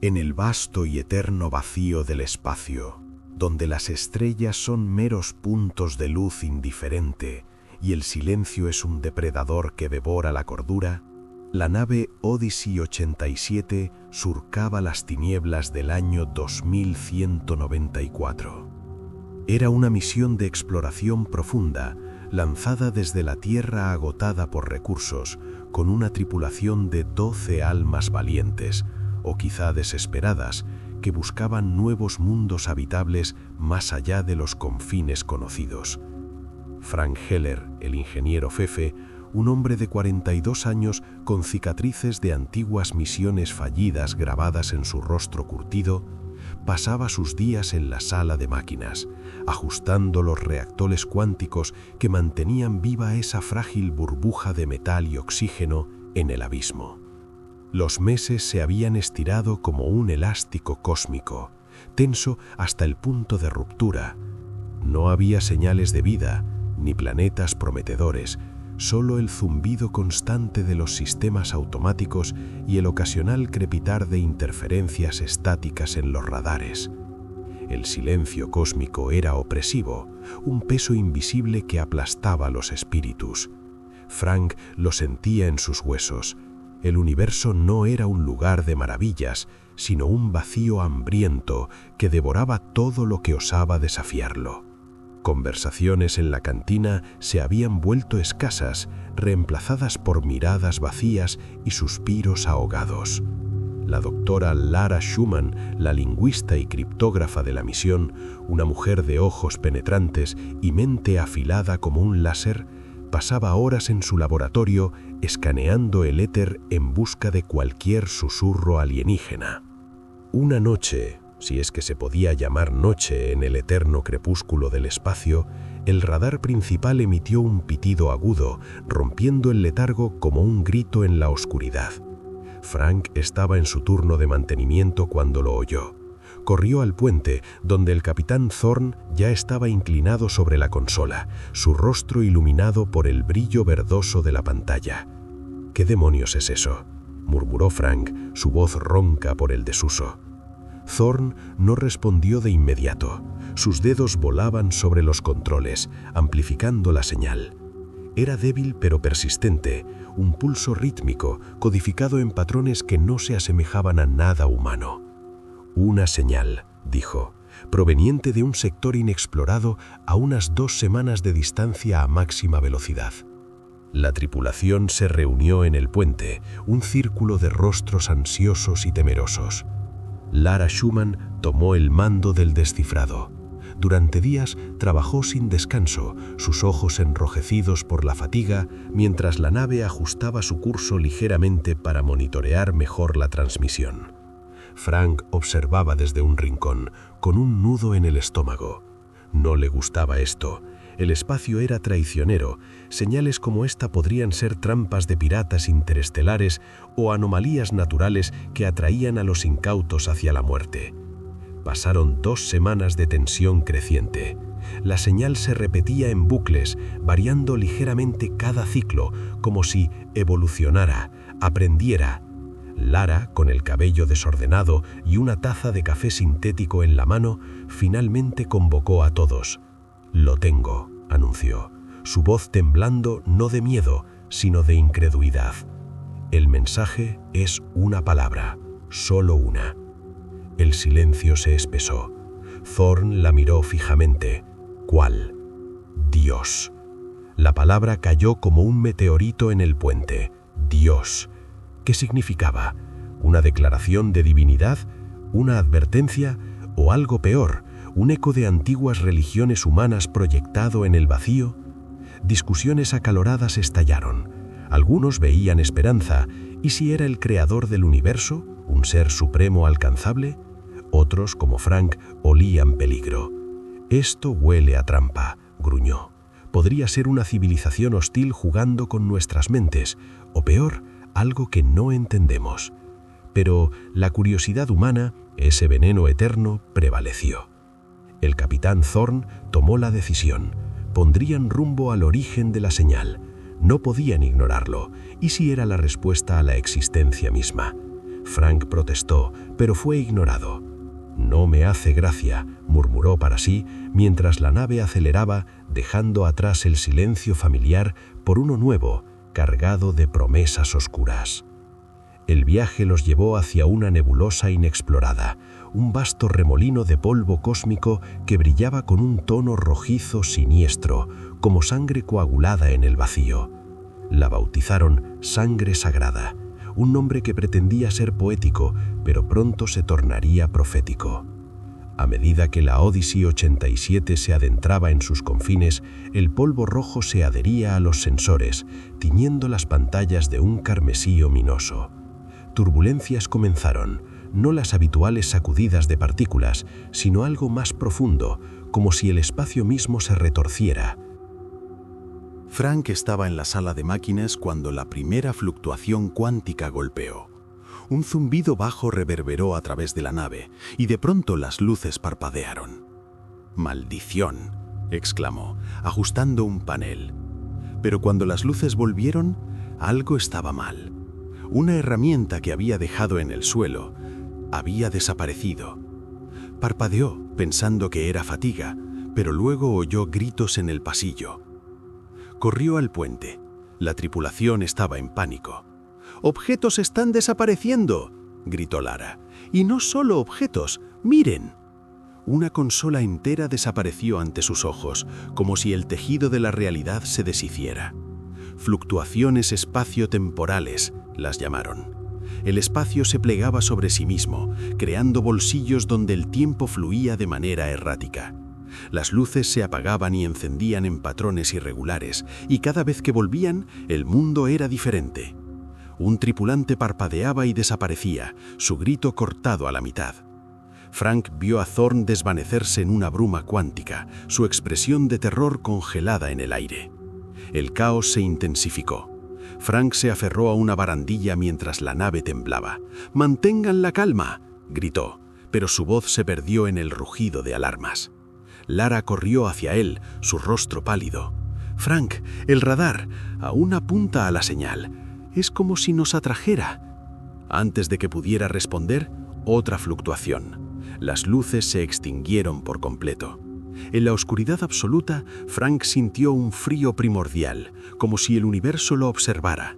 En el vasto y eterno vacío del espacio, donde las estrellas son meros puntos de luz indiferente y el silencio es un depredador que devora la cordura, la nave Odyssey 87 surcaba las tinieblas del año 2194. Era una misión de exploración profunda, lanzada desde la Tierra agotada por recursos, con una tripulación de 12 almas valientes, o quizá desesperadas, que buscaban nuevos mundos habitables más allá de los confines conocidos. Frank Heller, el ingeniero Fefe, un hombre de 42 años con cicatrices de antiguas misiones fallidas grabadas en su rostro curtido, pasaba sus días en la sala de máquinas, ajustando los reactores cuánticos que mantenían viva esa frágil burbuja de metal y oxígeno en el abismo. Los meses se habían estirado como un elástico cósmico, tenso hasta el punto de ruptura. No había señales de vida, ni planetas prometedores, solo el zumbido constante de los sistemas automáticos y el ocasional crepitar de interferencias estáticas en los radares. El silencio cósmico era opresivo, un peso invisible que aplastaba los espíritus. Frank lo sentía en sus huesos. El universo no era un lugar de maravillas, sino un vacío hambriento que devoraba todo lo que osaba desafiarlo. Conversaciones en la cantina se habían vuelto escasas, reemplazadas por miradas vacías y suspiros ahogados. La doctora Lara Schumann, la lingüista y criptógrafa de la misión, una mujer de ojos penetrantes y mente afilada como un láser, pasaba horas en su laboratorio escaneando el éter en busca de cualquier susurro alienígena. Una noche, si es que se podía llamar noche en el eterno crepúsculo del espacio, el radar principal emitió un pitido agudo, rompiendo el letargo como un grito en la oscuridad. Frank estaba en su turno de mantenimiento cuando lo oyó. Corrió al puente, donde el capitán Thorne ya estaba inclinado sobre la consola, su rostro iluminado por el brillo verdoso de la pantalla. «¿Qué demonios es eso?», murmuró Frank, su voz ronca por el desuso. Thorne no respondió de inmediato. Sus dedos volaban sobre los controles, amplificando la señal. Era débil pero persistente, un pulso rítmico, codificado en patrones que no se asemejaban a nada humano. «Una señal», dijo, proveniente de un sector inexplorado a unas 2 semanas de distancia a máxima velocidad. La tripulación se reunió en el puente, un círculo de rostros ansiosos y temerosos. Lara Schumann tomó el mando del descifrado. Durante días trabajó sin descanso, sus ojos enrojecidos por la fatiga, mientras la nave ajustaba su curso ligeramente para monitorear mejor la transmisión. Frank observaba desde un rincón, con un nudo en el estómago. No le gustaba esto. El espacio era traicionero. Señales como esta podrían ser trampas de piratas interestelares o anomalías naturales que atraían a los incautos hacia la muerte. Pasaron 2 semanas de tensión creciente. La señal se repetía en bucles, variando ligeramente cada ciclo, como si evolucionara, aprendiera. Lara, con el cabello desordenado y una taza de café sintético en la mano, finalmente convocó a todos. «Lo tengo», anunció, su voz temblando no de miedo, sino de incredulidad. «El mensaje es una palabra, solo una». El silencio se espesó. Thorne la miró fijamente. «¿Cuál?» «Dios». La palabra cayó como un meteorito en el puente. «Dios». ¿Qué significaba? ¿Una declaración de divinidad? ¿Una advertencia? ¿O algo peor? ¿Un eco de antiguas religiones humanas proyectado en el vacío? Discusiones acaloradas estallaron. Algunos veían esperanza. ¿Y si era el creador del universo? ¿Un ser supremo alcanzable? Otros, como Frank, olían peligro. «Esto huele a trampa», gruñó. «Podría ser una civilización hostil jugando con nuestras mentes, o peor, algo que no entendemos». Pero la curiosidad humana, ese veneno eterno, prevaleció. El capitán Thorne tomó la decisión. Pondrían rumbo al origen de la señal. No podían ignorarlo. ¿Y si era la respuesta a la existencia misma? Frank protestó, pero fue ignorado. «No me hace gracia», murmuró para sí, mientras la nave aceleraba, dejando atrás el silencio familiar por uno nuevo, cargado de promesas oscuras. El viaje los llevó hacia una nebulosa inexplorada, un vasto remolino de polvo cósmico que brillaba con un tono rojizo siniestro, como sangre coagulada en el vacío. La bautizaron Sangre Sagrada, un nombre que pretendía ser poético, pero pronto se tornaría profético. A medida que la Odyssey 87 se adentraba en sus confines, el polvo rojo se adhería a los sensores, tiñendo las pantallas de un carmesí ominoso. Turbulencias comenzaron, no las habituales sacudidas de partículas, sino algo más profundo, como si el espacio mismo se retorciera. Frank estaba en la sala de máquinas cuando la primera fluctuación cuántica golpeó. Un zumbido bajo reverberó a través de la nave, y de pronto las luces parpadearon. «¡Maldición!», exclamó, ajustando un panel. Pero cuando las luces volvieron, algo estaba mal. Una herramienta que había dejado en el suelo había desaparecido. Parpadeó, pensando que era fatiga, pero luego oyó gritos en el pasillo. Corrió al puente. La tripulación estaba en pánico. «¡Objetos están desapareciendo!», gritó Lara. «Y no solo objetos, miren». Una consola entera desapareció ante sus ojos, como si el tejido de la realidad se deshiciera. Fluctuaciones espaciotemporales, las llamaron. El espacio se plegaba sobre sí mismo, creando bolsillos donde el tiempo fluía de manera errática. Las luces se apagaban y encendían en patrones irregulares, y cada vez que volvían, el mundo era diferente. Un tripulante parpadeaba y desaparecía, su grito cortado a la mitad. Frank vio a Thorne desvanecerse en una bruma cuántica, su expresión de terror congelada en el aire. El caos se intensificó. Frank se aferró a una barandilla mientras la nave temblaba. «¡Mantengan la calma!», gritó, pero su voz se perdió en el rugido de alarmas. Lara corrió hacia él, su rostro pálido. «Frank, el radar aún apunta a la señal. Es como si nos atrajera». Antes de que pudiera responder, otra fluctuación. Las luces se extinguieron por completo. En la oscuridad absoluta, Frank sintió un frío primordial, como si el universo lo observara.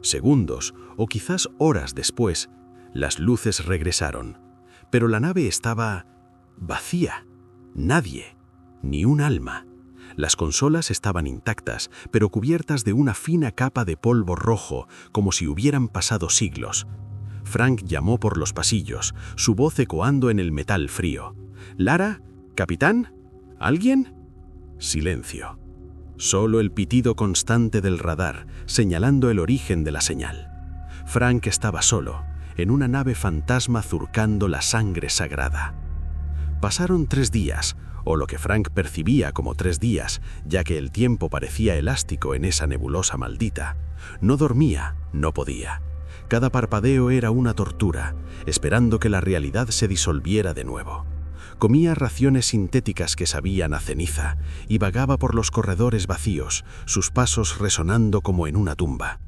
Segundos, o quizás horas después, las luces regresaron. Pero la nave estaba vacía. Nadie, ni un alma. Las consolas estaban intactas, pero cubiertas de una fina capa de polvo rojo, como si hubieran pasado siglos. Frank llamó por los pasillos, su voz ecoando en el metal frío. «¿Lara? ¿Capitán? ¿Alguien?». Silencio. Solo el pitido constante del radar, señalando el origen de la señal. Frank estaba solo, en una nave fantasma surcando la Sangre Sagrada. Pasaron 3 días, o lo que Frank percibía como 3 días, ya que el tiempo parecía elástico en esa nebulosa maldita. No dormía, no podía. Cada parpadeo era una tortura, esperando que la realidad se disolviera de nuevo. Comía raciones sintéticas que sabían a ceniza y vagaba por los corredores vacíos, sus pasos resonando como en una tumba.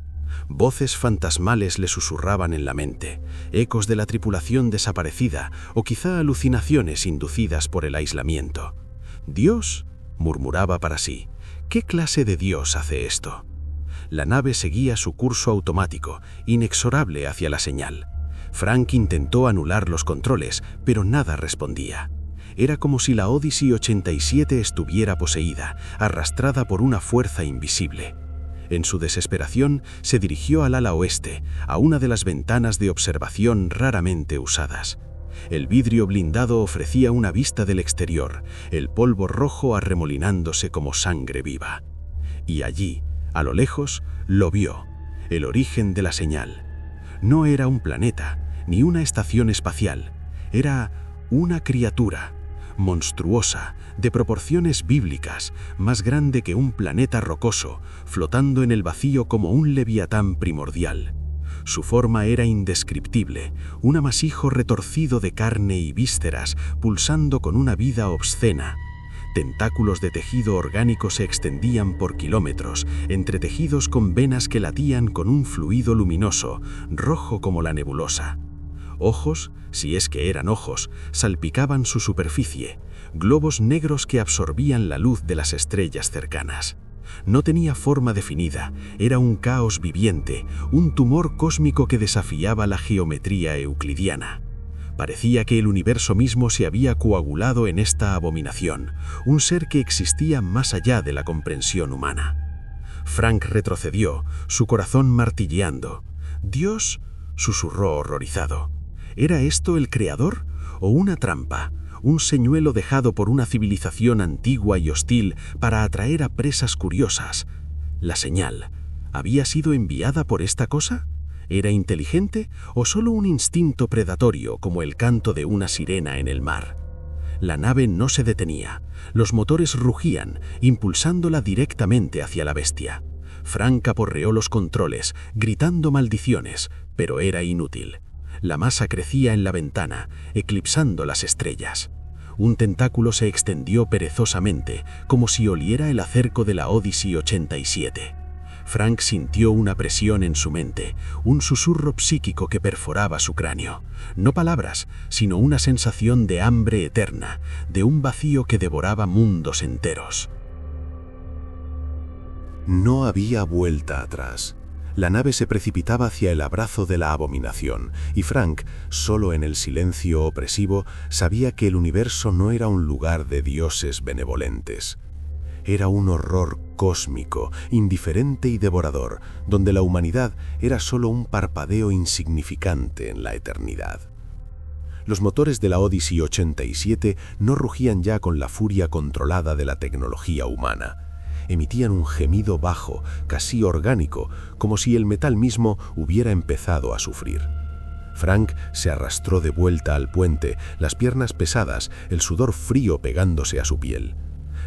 Voces fantasmales le susurraban en la mente, ecos de la tripulación desaparecida o quizá alucinaciones inducidas por el aislamiento. «¿Dios?», murmuraba para sí. «¿Qué clase de Dios hace esto?». La nave seguía su curso automático, inexorable hacia la señal. Frank intentó anular los controles, pero nada respondía. Era como si la Odyssey 87 estuviera poseída, arrastrada por una fuerza invisible. En su desesperación, se dirigió al ala oeste, a una de las ventanas de observación raramente usadas. El vidrio blindado ofrecía una vista del exterior, el polvo rojo arremolinándose como sangre viva. Y allí, a lo lejos, lo vio, el origen de la señal. No era un planeta, ni una estación espacial. Era una criatura, monstruosa, de proporciones bíblicas, más grande que un planeta rocoso, flotando en el vacío como un leviatán primordial. Su forma era indescriptible, un amasijo retorcido de carne y vísceras, pulsando con una vida obscena. Tentáculos de tejido orgánico se extendían por kilómetros, entretejidos con venas que latían con un fluido luminoso, rojo como la nebulosa. Ojos, si es que eran ojos, salpicaban su superficie, globos negros que absorbían la luz de las estrellas cercanas. No tenía forma definida, era un caos viviente, un tumor cósmico que desafiaba la geometría euclidiana. Parecía que el universo mismo se había coagulado en esta abominación, un ser que existía más allá de la comprensión humana. Frank retrocedió, su corazón martilleando. «¿Dios?», susurró horrorizado. ¿Era esto el creador o una trampa? Un señuelo dejado por una civilización antigua y hostil para atraer a presas curiosas. ¿La señal había sido enviada por esta cosa? ¿Era inteligente o solo un instinto predatorio como el canto de una sirena en el mar? La nave no se detenía. Los motores rugían, impulsándola directamente hacia la bestia. Frank aporreó los controles, gritando maldiciones, pero era inútil. La masa crecía en la ventana, eclipsando las estrellas. Un tentáculo se extendió perezosamente, como si oliera el acerco de la Odyssey 87. Frank sintió una presión en su mente, un susurro psíquico que perforaba su cráneo. No palabras, sino una sensación de hambre eterna, de un vacío que devoraba mundos enteros. No había vuelta atrás. La nave se precipitaba hacia el abrazo de la abominación, y Frank, solo en el silencio opresivo, sabía que el universo no era un lugar de dioses benevolentes. Era un horror cósmico, indiferente y devorador, donde la humanidad era solo un parpadeo insignificante en la eternidad. Los motores de la Odyssey 87 no rugían ya con la furia controlada de la tecnología humana. Emitían un gemido bajo, casi orgánico, como si el metal mismo hubiera empezado a sufrir. Frank se arrastró de vuelta al puente, las piernas pesadas, el sudor frío pegándose a su piel.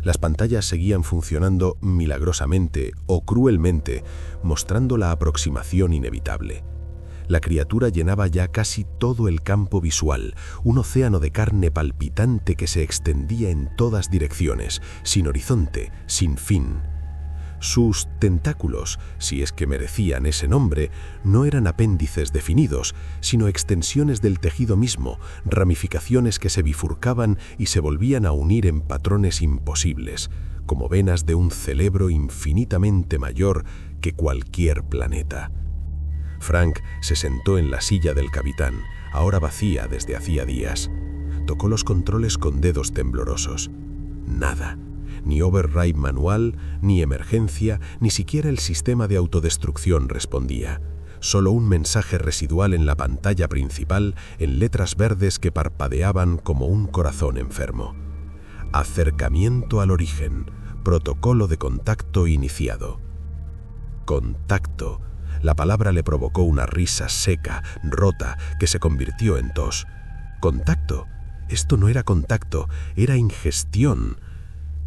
Las pantallas seguían funcionando milagrosamente o cruelmente, mostrando la aproximación inevitable. La criatura llenaba ya casi todo el campo visual, un océano de carne palpitante que se extendía en todas direcciones, sin horizonte, sin fin. Sus tentáculos, si es que merecían ese nombre, no eran apéndices definidos, sino extensiones del tejido mismo, ramificaciones que se bifurcaban y se volvían a unir en patrones imposibles, como venas de un cerebro infinitamente mayor que cualquier planeta. Frank se sentó en la silla del capitán, ahora vacía desde hacía días. Tocó los controles con dedos temblorosos. Nada. Ni override manual, ni emergencia, ni siquiera el sistema de autodestrucción respondía. Solo un mensaje residual en la pantalla principal en letras verdes que parpadeaban como un corazón enfermo. Acercamiento al origen. Protocolo de contacto iniciado. Contacto. La palabra le provocó una risa seca, rota, que se convirtió en tos. ¿Contacto? Esto no era contacto, era ingestión.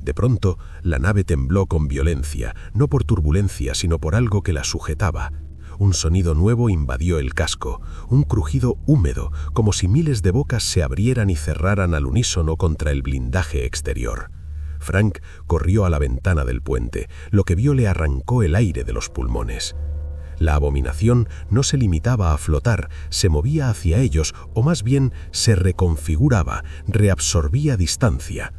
De pronto, la nave tembló con violencia, no por turbulencia, sino por algo que la sujetaba. Un sonido nuevo invadió el casco, un crujido húmedo, como si miles de bocas se abrieran y cerraran al unísono contra el blindaje exterior. Frank corrió a la ventana del puente. Lo que vio le arrancó el aire de los pulmones. La abominación no se limitaba a flotar, se movía hacia ellos, o más bien se reconfiguraba, reabsorbía distancia.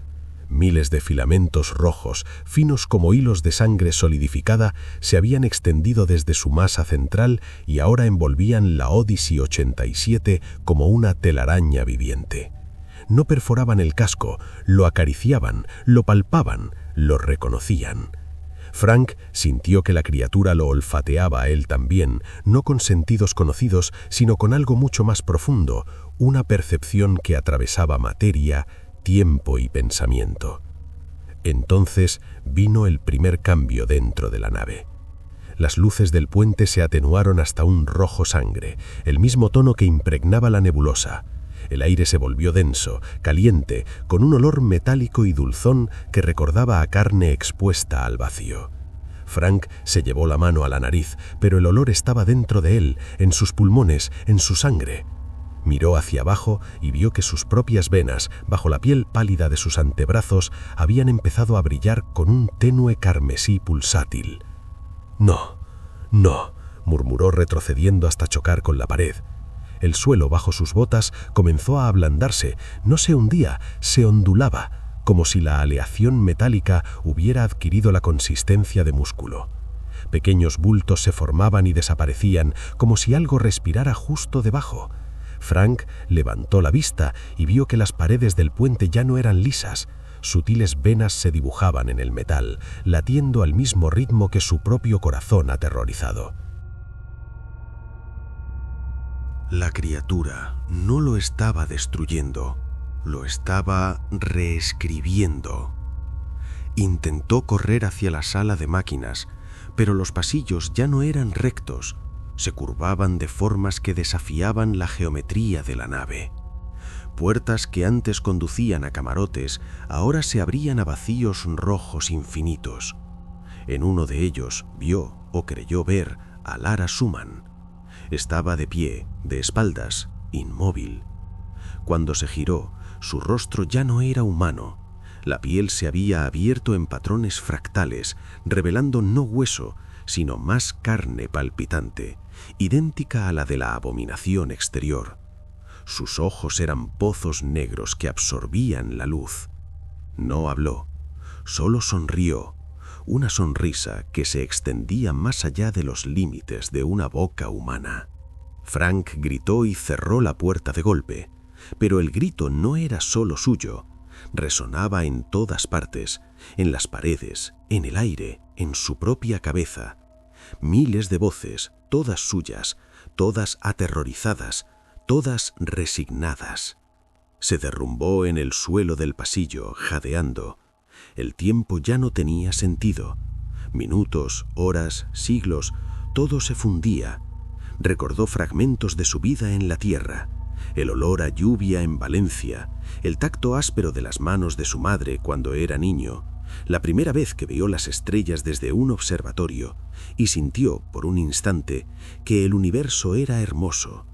Miles de filamentos rojos, finos como hilos de sangre solidificada, se habían extendido desde su masa central y ahora envolvían la Odyssey 87 como una telaraña viviente. No perforaban el casco, lo acariciaban, lo palpaban, lo reconocían. Frank sintió que la criatura lo olfateaba a él también, no con sentidos conocidos, sino con algo mucho más profundo, una percepción que atravesaba materia, tiempo y pensamiento. Entonces vino el primer cambio dentro de la nave. Las luces del puente se atenuaron hasta un rojo sangre, el mismo tono que impregnaba la nebulosa. El aire se volvió denso, caliente, con un olor metálico y dulzón que recordaba a carne expuesta al vacío. Frank se llevó la mano a la nariz, pero el olor estaba dentro de él, en sus pulmones, en su sangre. Miró hacia abajo y vio que sus propias venas, bajo la piel pálida de sus antebrazos, habían empezado a brillar con un tenue carmesí pulsátil. «No, no», murmuró retrocediendo hasta chocar con la pared. El suelo bajo sus botas comenzó a ablandarse, no se hundía, se ondulaba, como si la aleación metálica hubiera adquirido la consistencia de músculo. Pequeños bultos se formaban y desaparecían, como si algo respirara justo debajo. Frank levantó la vista y vio que las paredes del puente ya no eran lisas. Sutiles venas se dibujaban en el metal, latiendo al mismo ritmo que su propio corazón aterrorizado. La criatura no lo estaba destruyendo, lo estaba reescribiendo. Intentó correr hacia la sala de máquinas, pero los pasillos ya no eran rectos, se curvaban de formas que desafiaban la geometría de la nave. Puertas que antes conducían a camarotes ahora se abrían a vacíos rojos infinitos. En uno de ellos vio o creyó ver a Lara Schumann. Estaba de pie, de espaldas, inmóvil. Cuando se giró, su rostro ya no era humano. La piel se había abierto en patrones fractales, revelando no hueso, sino más carne palpitante, idéntica a la de la abominación exterior. Sus ojos eran pozos negros que absorbían la luz. No habló, solo sonrió, una sonrisa que se extendía más allá de los límites de una boca humana. Frank gritó y cerró la puerta de golpe, pero el grito no era solo suyo, resonaba en todas partes, en las paredes, en el aire, en su propia cabeza. Miles de voces, todas suyas, todas aterrorizadas, todas resignadas. Se derrumbó en el suelo del pasillo, jadeando. El tiempo ya no tenía sentido. Minutos, horas, siglos, todo se fundía. Recordó fragmentos de su vida en la tierra, el olor a lluvia en Valencia, el tacto áspero de las manos de su madre cuando era niño, la primera vez que vio las estrellas desde un observatorio y sintió, por un instante, que el universo era hermoso.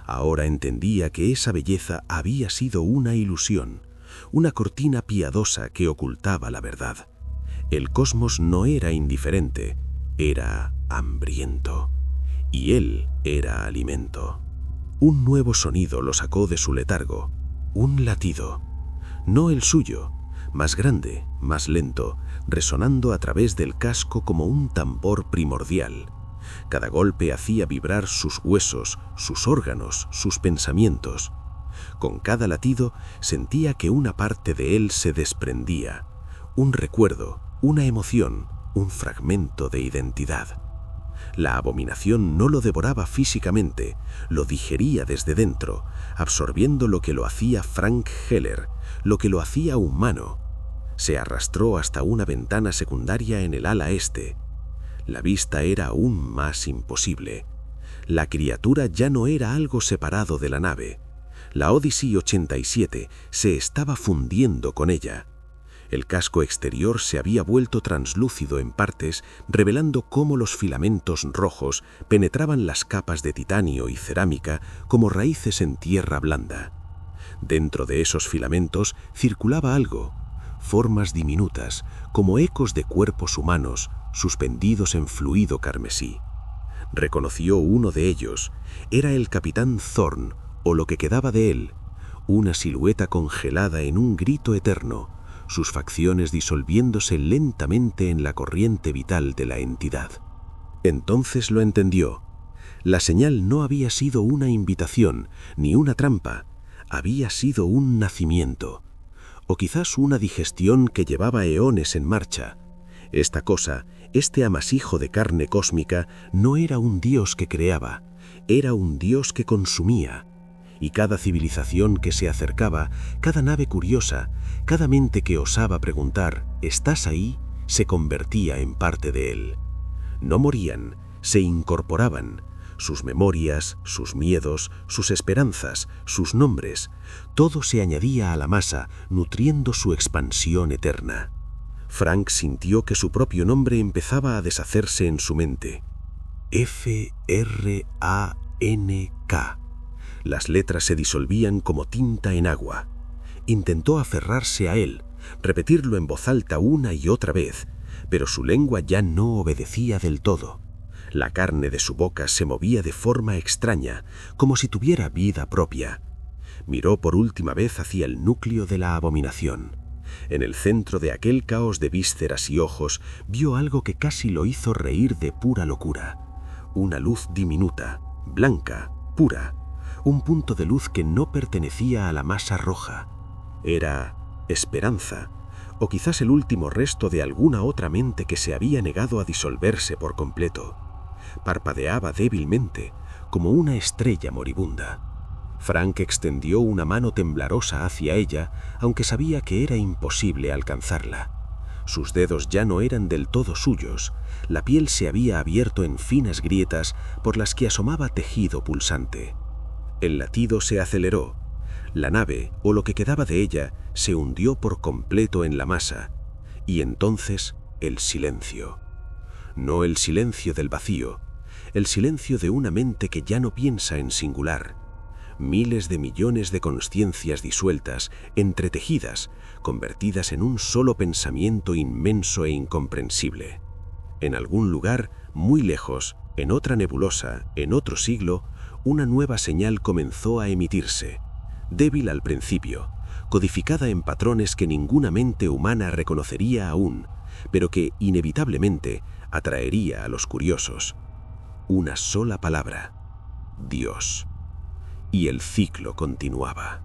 Ahora entendía que esa belleza había sido una ilusión, una cortina piadosa que ocultaba la verdad. El cosmos no era indiferente, era hambriento. Y él era alimento. Un nuevo sonido lo sacó de su letargo, un latido. No el suyo, más grande, más lento, resonando a través del casco como un tambor primordial. Cada golpe hacía vibrar sus huesos, sus órganos, sus pensamientos. Con cada latido sentía que una parte de él se desprendía, un recuerdo, una emoción, un fragmento de identidad. La abominación no lo devoraba físicamente, lo digería desde dentro, absorbiendo lo que lo hacía Frank Heller, lo que lo hacía humano. Se arrastró hasta una ventana secundaria en el ala este. La vista era aún más imposible. La criatura ya no era algo separado de la nave. La Odyssey 87 se estaba fundiendo con ella. El casco exterior se había vuelto translúcido en partes, revelando cómo los filamentos rojos penetraban las capas de titanio y cerámica como raíces en tierra blanda. Dentro de esos filamentos circulaba algo, formas diminutas, como ecos de cuerpos humanos, suspendidos en fluido carmesí. Reconoció uno de ellos. Era el capitán Thorne, o lo que quedaba de él, una silueta congelada en un grito eterno, sus facciones disolviéndose lentamente en la corriente vital de la entidad. Entonces lo entendió. La señal no había sido una invitación, ni una trampa, había sido un nacimiento, o quizás una digestión que llevaba eones en marcha. Esta cosa, este amasijo de carne cósmica, no era un dios que creaba, era un dios que consumía. Y cada civilización que se acercaba, cada nave curiosa, cada mente que osaba preguntar «¿Estás ahí?», se convertía en parte de él. No morían, se incorporaban. Sus memorias, sus miedos, sus esperanzas, sus nombres, todo se añadía a la masa, nutriendo su expansión eterna. Frank sintió que su propio nombre empezaba a deshacerse en su mente. F-R-A-N-K. Las letras se disolvían como tinta en agua. Intentó aferrarse a él, repetirlo en voz alta una y otra vez, pero su lengua ya no obedecía del todo. La carne de su boca se movía de forma extraña, como si tuviera vida propia. Miró por última vez hacia el núcleo de la abominación. En el centro de aquel caos de vísceras y ojos vio algo que casi lo hizo reír de pura locura. Una luz diminuta, blanca, pura. Un punto de luz que no pertenecía a la masa roja. Era esperanza, o quizás el último resto de alguna otra mente que se había negado a disolverse por completo. Parpadeaba débilmente, como una estrella moribunda. Frank extendió una mano temblorosa hacia ella, aunque sabía que era imposible alcanzarla. Sus dedos ya no eran del todo suyos, la piel se había abierto en finas grietas por las que asomaba tejido pulsante. El latido se aceleró. La nave, o lo que quedaba de ella, se hundió por completo en la masa. Y entonces, el silencio. No el silencio del vacío, el silencio de una mente que ya no piensa en singular. Miles de millones de conciencias disueltas, entretejidas, convertidas en un solo pensamiento inmenso e incomprensible. En algún lugar, muy lejos, en otra nebulosa, en otro siglo, una nueva señal comenzó a emitirse, débil al principio, codificada en patrones que ninguna mente humana reconocería aún, pero que, inevitablemente, atraería a los curiosos. Una sola palabra: Dios. Y el ciclo continuaba.